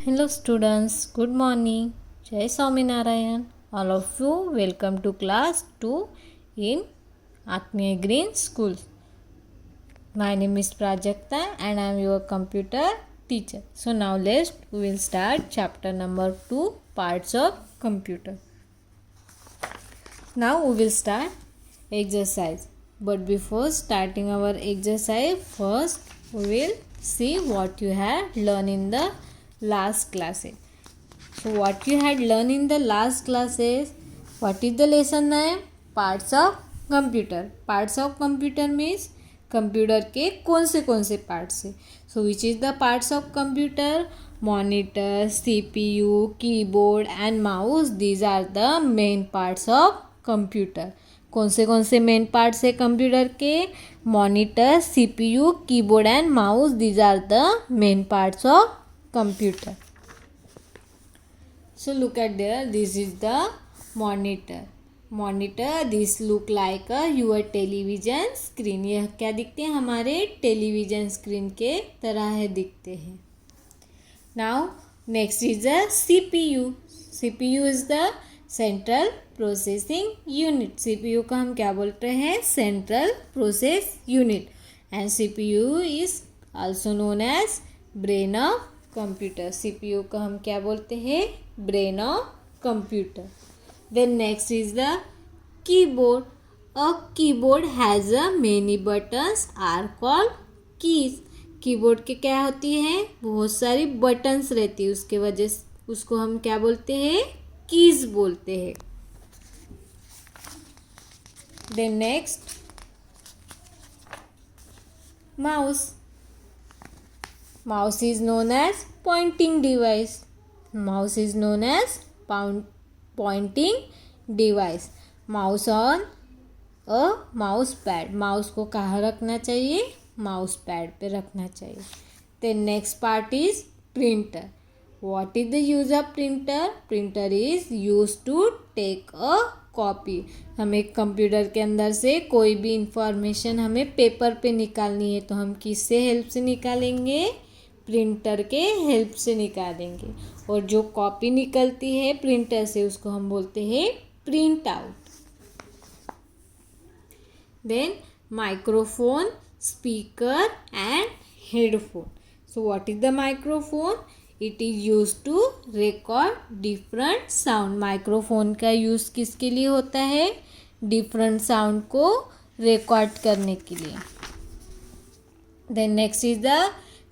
Hello students, good morning. Jai Swaminarayan. All of you welcome to class 2 in Atmiya Green School. My name is Prajakta and I am your computer teacher. So now we will start chapter number 2, parts of computer. Now we will start exercise. But before starting our exercise, first we will see what you have learned in the last classes. So what you had learned in the last classes, what is the lesson name? Parts of computer. Parts of computer means computer के कौन से parts है. So which is the parts of computer? Monitor, CPU, keyboard and mouse. These are the main parts of computer. कौन से main parts है computer के? Monitor, CPU, keyboard and mouse. These are the main parts of computer. So look at there, this is the monitor. This look like your television screen. यह क्या दिखते हैं? हमारे television screen के तरह है दिखते हैं. Now next is the CPU. CPU is the central processing unit. CPU का हम क्या बोलते हैं? Central process unit. And CPU is also known as brain of computer. CPU को हम क्या बोलते हैं? Brain of computer. Then next is the keyboard. A keyboard has a many buttons are called keys. Keyboard के क्या होती हैं? बहुत सारी बटन्स रहती है, उसके वजह से उसको हम क्या बोलते हैं? कीज बोलते हैं. Then next mouse. Mouse is known as pointing device. Mouse is known as pointing device. Mouse on a mouse pad. Mouse को कहाँ रखना चाहिए? Mouse pad पे रखना चाहिए. Then next part is printer. What is the use of printer? Printer is used to take a copy. हमें computer के अंदर से कोई भी इंफॉर्मेशन हमें पेपर पे निकालनी है तो हम किससे हेल्प से निकालेंगे? प्रिंटर के हेल्प से निकालेंगे. और जो कॉपी निकलती है प्रिंटर से उसको हम बोलते हैं print out. Then microphone, speaker and headphone. So what is the microphone? It is use to record different sound. Microphone का यूज किसके लिए होता है? डिफरेंट साउंड को रिकॉर्ड करने के लिए. Then next is the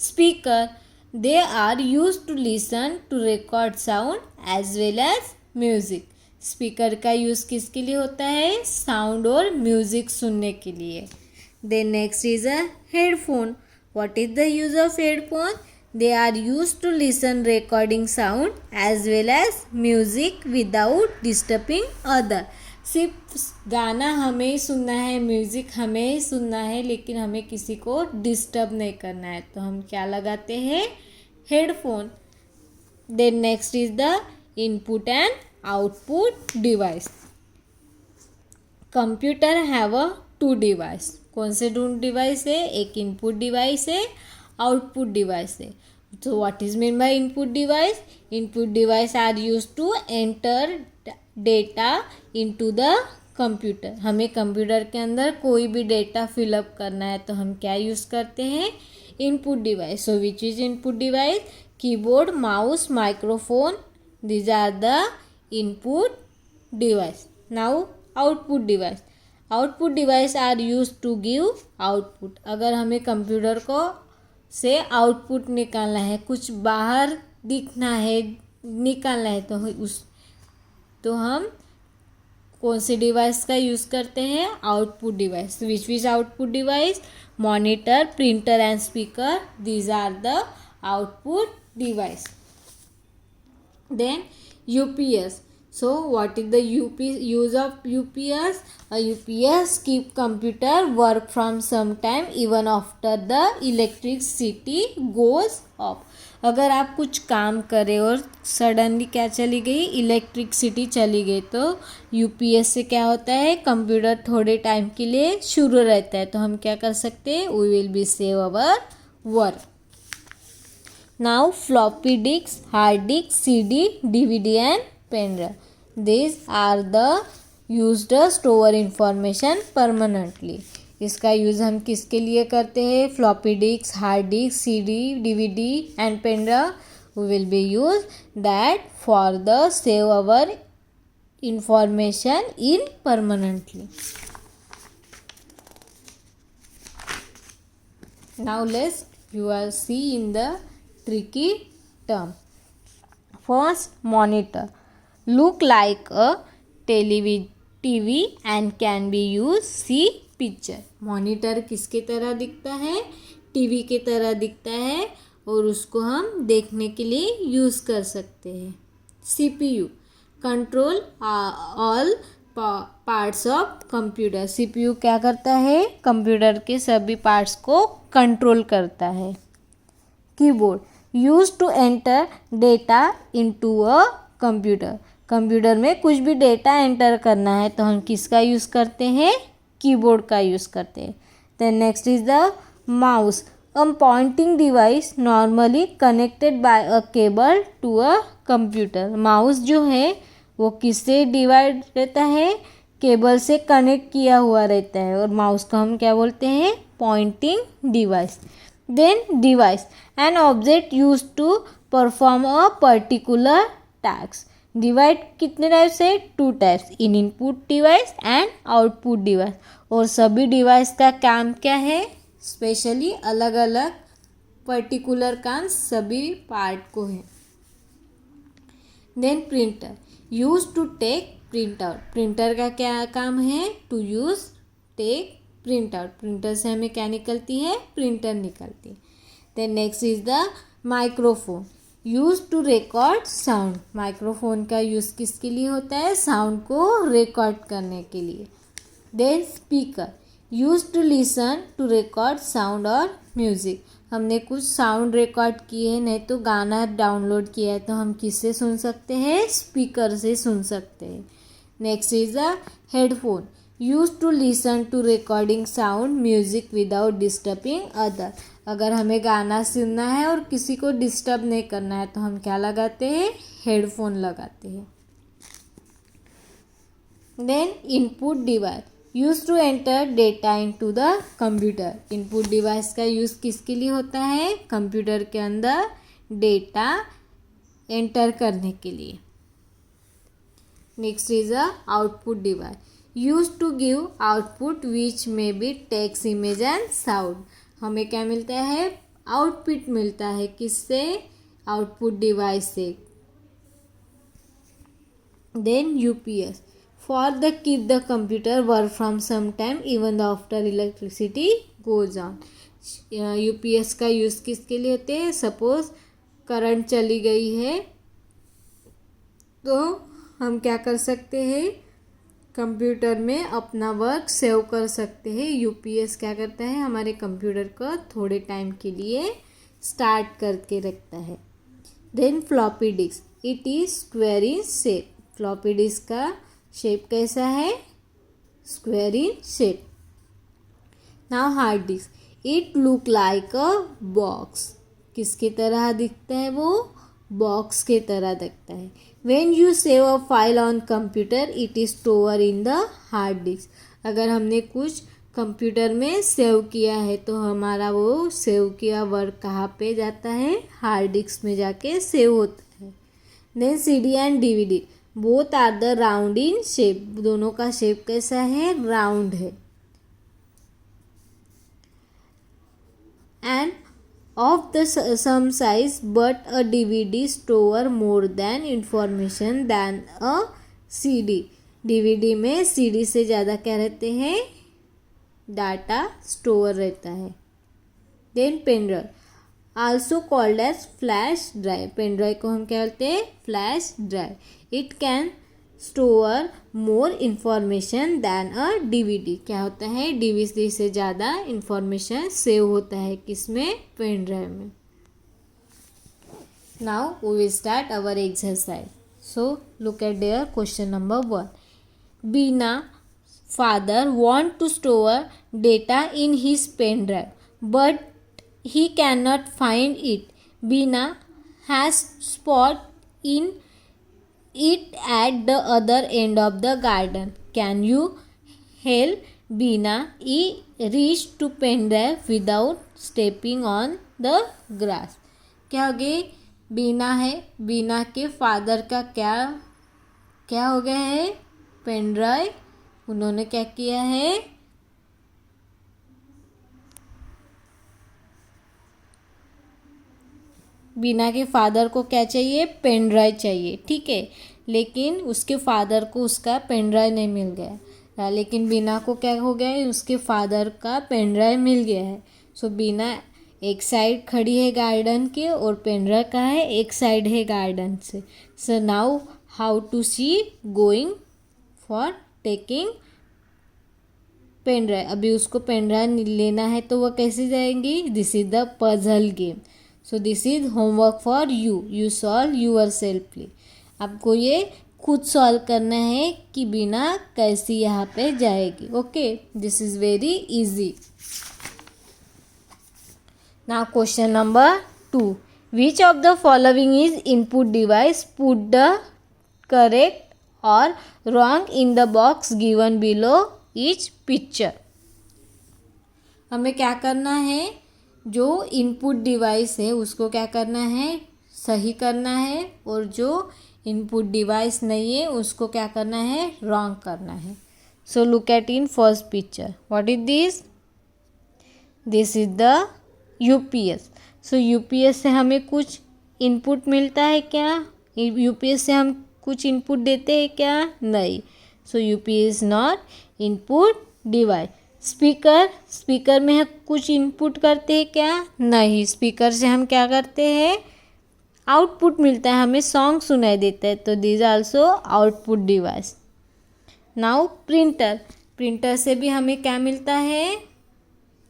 speaker. They are used to listen to record sound as well as music. Speaker का यूज़ किसके लिए होता है? साउंड और म्यूज़िक सुनने के लिए. Then next is a headphone. What is the use of headphone? They are use to listen recording sound as well as music without disturbing other. सिर्फ गाना हमें ही सुनना है, म्यूज़िक हमें ही सुनना है, लेकिन हमें किसी को डिस्टर्ब नहीं करना है तो हम क्या लगाते हैं? Headphone. Then next is the input and output device. Computer have a 2 device. कौन से 2 डिवाइस है? एक इनपुट डिवाइस है, आउटपुट डिवाइस है. So what is meant by input device? Input device are used to enter data into the computer. हमें computer के अंदर कोई भी डेटा फिलअप करना है तो हम क्या यूज़ करते हैं? Input device. So which is input device? Keyboard, mouse, microphone. These are the input device. Now output device. Output device are use to give output. अगर हमें कंप्यूटर को से आउटपुट निकालना है, कुछ बाहर दिखना है, निकालना है तो हम कौन से डिवाइस का यूज़ करते हैं? Output device. Which output device? Monitor, printer and speaker. These are the output device. Then UPS. So what is the use of UPS? A UPS keep computer work from some time even after the electricity goes off. अगर आप कुछ काम करें और suddenly क्या चली गई? Electricity चली गई तो UPS से क्या होता है? कंप्यूटर थोड़े टाइम के लिए शुरू रहता है तो हम क्या कर सकते हैं? We will be save our work. Now floppy disks, hard disk, CD, DVD and pen drive. These are the used to store information permanently. इसका यूज़ हम किसके लिए करते हैं? Floppy disk, hard disk, CD, DVD and pen drive. We will be used that for the save our information in permanently. Now let's you will see in the tricky term. First, monitor look like a TV and can be used see picture. Monitor किसके तरह दिखता है? TV के तरह दिखता है और उसको हम देखने के लिए यूज़ कर सकते हैं. CPU control all parts of computer. CPU क्या करता है? कंप्यूटर के सभी पार्ट्स को कंट्रोल करता है. Keyboard use to enter data into a computer. Computer में कुछ भी डेटा एंटर करना है तो हम किसका यूज़ करते हैं? कीबोर्ड का यूज़ करते हैं. Then next is the mouse, a pointing device normally connected by a cable to a computer. Mouse जो है वो किससे डिवाइड रहता है? केबल से कनेक्ट किया हुआ रहता है और माउस को हम क्या बोलते हैं? Pointing device. Then device an object use to perform a particular task. Divide कितने टाइप्स है? 2 types, input device and output device. और सभी डिवाइस का काम क्या है? स्पेशली अलग अलग पर्टिकुलर काम सभी पार्ट को है. देन printer use to take print out. Printer का क्या काम है? To use take print out. Printer से हमें क्या निकलती है? प्रिंटर निकलती है. Then next is the microphone use to record sound. Microphone का यूज़ किसके लिए होता है? साउंड को रिकॉर्ड करने के लिए. Then speaker use to listen to record sound और म्यूज़िक. हमने कुछ साउंड रिकॉर्ड किए हैं, नहीं तो गाना डाउनलोड किया है तो हम किससे सुन सकते हैं? स्पीकर से सुन सकते हैं. Next is the headphone use to listen to recording sound music without disturbing other. अगर हमें गाना सुनना है और किसी को डिस्टर्ब नहीं करना है तो हम क्या लगाते हैं? हेडफोन लगाते हैं. Then input device use to enter data into the computer. Input device का यूज़ किसके लिए होता है? कंप्यूटर के अंदर डेटा एंटर करने के लिए. Next is a output device use to give output which may be text image and sound. हमें क्या मिलता है? आउटपुट मिलता है. किससे? आउटपुट डिवाइस से. Then UPS for the keep the computer work from some time even the after electricity goes on. UPS का use किसके लिए होते हैं? सपोज करंट चली गई है तो हम क्या कर सकते हैं? कंप्यूटर में अपना वर्क सेव कर सकते हैं. यूपीएस क्या करता है? हमारे कंप्यूटर को थोड़े टाइम के लिए स्टार्ट करके रखता है. Then floppy disk it is square in shape. Floppy disk का शेप कैसा है? Square in shape. Now hard disk it look like a box. किसकी तरह दिखता है वो? बॉक्स के तरह दिखता है. When you save a file on computer, it is stored in the hard disk. अगर हमने कुछ कंप्यूटर में सेव किया है तो हमारा वो सेव किया वर्क कहाँ पे जाता है? हार्ड डिस्क में जाके सेव होता है. Then CD and DVD both are the round in shape. दोनों का शेप कैसा है? राउंड है. And of the some size but a DVD store more than information than a CD. DVD में CD से ज़्यादा क्या रहते हैं? डाटा स्टोर रहता है. Then pen drive also called as flash drive. Pen drive को हम क्या कहते हैं? Flash drive. It can store more information than a DVD. क्या होता है? DVD से ज़्यादा इंफॉर्मेशन सेव होता है. किसमें? पेन ड्राइव में. Now we will start our exercise. So look at there question number 1. Bina father want to store data in his pen drive but he cannot find it. Beena has spot in it at the other end of the garden. Can you help Beena reach to pen drive without stepping on the grass? क्या हो गया? बीना है, बीना के father का क्या क्या हो गया है? Pen drive. उन्होंने क्या किया है? बीना के फादर को क्या चाहिए? पेन ड्राइव चाहिए, ठीक है। लेकिन उसके फादर को उसका पेन ड्राइव नहीं मिल गया, लेकिन बीना को क्या हो गया है? उसके फादर का पेन ड्राइव मिल गया है। सो बीना एक साइड खड़ी है गार्डन के और पेन ड्राइव कहाँ है? एक साइड है गार्डन से। So now how to see going for taking pen drive. अभी उसको पेन ड्राइव लेना है तो वह कैसे जाएंगी? This is the puzzle game. So this is homework for you, you solve your selfly. आपको ये खुद सॉल्व करना है कि बीना कैसी यहाँ पे जाएगी। Okay, this is very easy. Now question number 2, which of the following is input device? Put the correct और wrong in the box given below each picture. हमें क्या करना है? जो इनपुट डिवाइस है उसको क्या करना है? सही करना है, और जो इनपुट डिवाइस नहीं है उसको क्या करना है? रॉन्ग करना है। सो look eight in first picture. What is this? This is the UPS. So UPS से हमें कुछ इनपुट मिलता है क्या? यूपीएस से हम कुछ इनपुट देते हैं क्या? नहीं। So UPS not input device. Speaker, speaker में हम कुछ इनपुट करते हैं क्या? नहीं। स्पीकर से हम क्या करते हैं? आउटपुट मिलता है, हमें सॉन्ग सुनाई देता है, तो this also output device. Now printer, printer से भी हमें क्या मिलता है?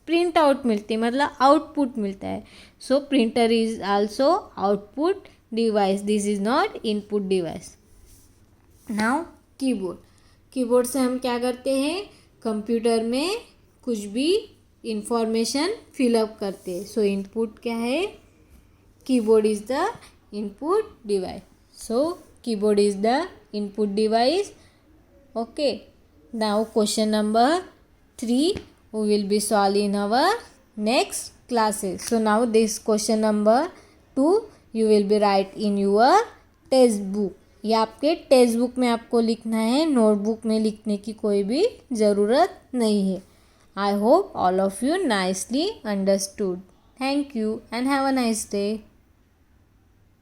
प्रिंट आउट मिलती है, मतलब आउटपुट मिलता है। सो printer is also output device, this is not input device. Now keyboard, keyboard से हम क्या करते हैं? कंप्यूटर में कुछ भी इंफॉर्मेशन फिलअप करते हैं। सो इनपुट क्या है? Keyboard is the input device. So keyboard is the input device. Okay, now question number 3 we will be solving in our next classes. So now this question number 2 you will be write in your text book. ये आपके text book में आपको लिखना है, notebook में लिखने की कोई भी ज़रूरत नहीं है। I hope all of you nicely understood. Thank you and have a nice day.